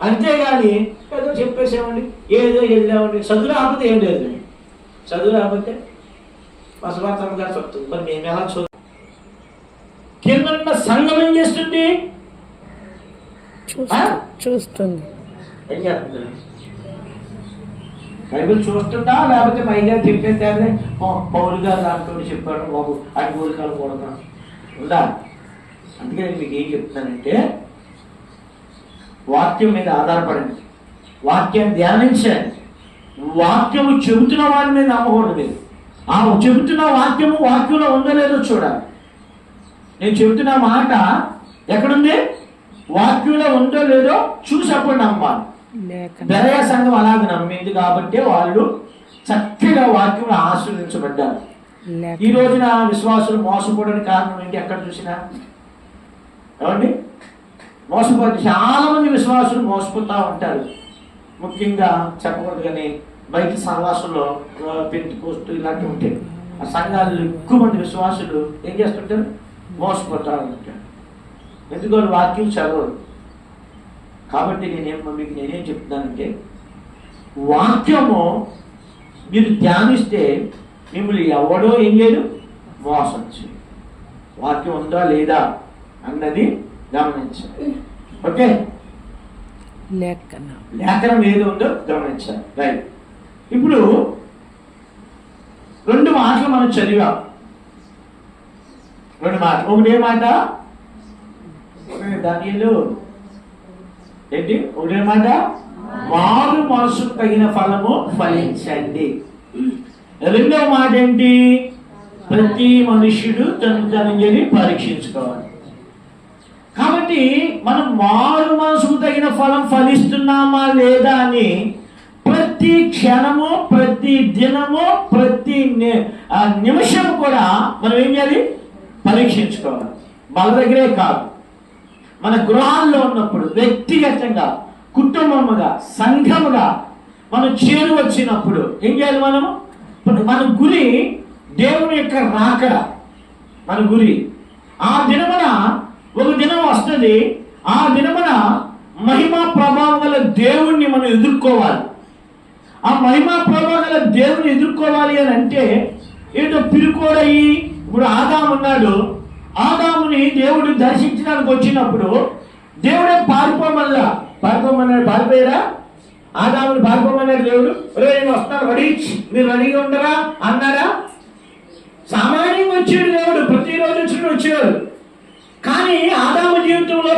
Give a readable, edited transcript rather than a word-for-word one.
అంతేగాని ఏదో చెప్పేసామండి, ఏదో వెళ్ళామండి. చదువు రాకపోతే ఏం లేదు. చదువు రాకపోతే బసవాతమ్మ గారు చెప్తుంది, మరి మేము ఎలా చదువు. కింద సంఘం ఏం చేస్తుంది? చూస్తుంది. ఏం చేస్తుంది? బైబిల్ చూస్తుందా, లేకపోతే మైగా చెప్పేస్తే పౌరు గారు దాంట్లో చెప్పాడు బాబు అటు ఊరికాలు కూడదా ఉందా? అందుకే నేను మీకు ఏం చెప్తానంటే, వాక్యం మీద ఆధారపడండి, వాక్యాన్ని ధ్యానించండి. వాక్యము చెబుతున్న వాడి మీద నమ్మకూడదు. మీరు ఆ చెబుతున్న వాక్యంలో ఉందో లేదో చూడాలి. నేను చెబుతున్న మాట ఎక్కడుంది, వాక్యంలో ఉందో లేదో చూసి అప్పుడు నమ్మాలి. బెరయ సంఘం అలాగే నమ్మింది కాబట్టి వాళ్ళు చక్కగా వాక్యం ఆశీర్వదించబడ్డారు. ఈ రోజున విశ్వాసులు మోసపోవడానికి కారణం ఏంటి? ఎక్కడ చూసినా ఏమండి మోసపోతే చాలా మంది విశ్వాసులు మోసపోతూ ఉంటారు. ముఖ్యంగా చెప్పకూడదు కానీ బయట సహవాసంలో పెంతుకోస్తూ ఇలాంటివి ఉంటాయి. ఆ సంఘాలు ఎక్కువ మంది విశ్వాసులు ఏం చేస్తుంటారు? మోసపోతూ ఉంటారు. ఎందుకు? వాక్యం చదవరు. కాబట్టి మీకు నేనేం చెప్తున్నానంటే, వాక్యము మీరు ధ్యానిస్తే మిమ్మల్ని ఎవడో ఏం చేయడు, మోసం చేయడు. వాక్యం ఉందా లేదా అన్నది గమనించాలి. ఓకే, లేఖనం ఏది ఉందో గమనించాలి. రైట్. ఇప్పుడు 2 మాటలు మనం చదివాం. 2 మాటలు. ఒకటే మాట దానిలో ఏంటి? ఒకటే మాట, మారు మనసుకు తగిన ఫలము ఫలించండి. రెండవ మాట ఏంటి? ప్రతి మనుష్యుడు తను పరీక్షించుకోవాలి. కాబట్టి మనం మారు మనసుకు తగిన ఫలం ఫలిస్తున్నామా లేదా అని ప్రతి క్షణము, ప్రతి దినము, ప్రతి నిమిషము కూడా మనం ఏం చేయాలి? పరీక్షించుకోవాలి. మన దగ్గరే కాదు, మన గృహాల్లో ఉన్నప్పుడు, వ్యక్తిగతంగా, కుటుంబముగా, సంఘముగా మనం చేరు వచ్చినప్పుడు ఏం చేయాలి? మన గురి దేవుని యొక్క రాకడ. మన గురి ఆ దినమున ఒక దినం వస్తుంది. ఆ దినమున మహిమా ప్రభావం గల దేవుణ్ణి మనం ఎదుర్కోవాలి. ఆ మహిమా ప్రభావం గల దేవుని ఎదుర్కోవాలి అని అంటే ఏదో పిరుకోడయి. ఇప్పుడు ఆదాము ఉన్నాడు. ఆదాముని దేవుడు దర్శించడానికి వచ్చినప్పుడు దేవుడే పారిపోమన్నాడు. పారిపోయారా? ఆదాముని పారిపోమన్నాడు దేవుడు. నేను వస్తాను, మీరు రెడీగా ఉండరా అన్నారా? సామాన్యంగా వచ్చాడు దేవుడు, ప్రతిరోజు వచ్చాడు. కానీ ఆదాము జీవితంలో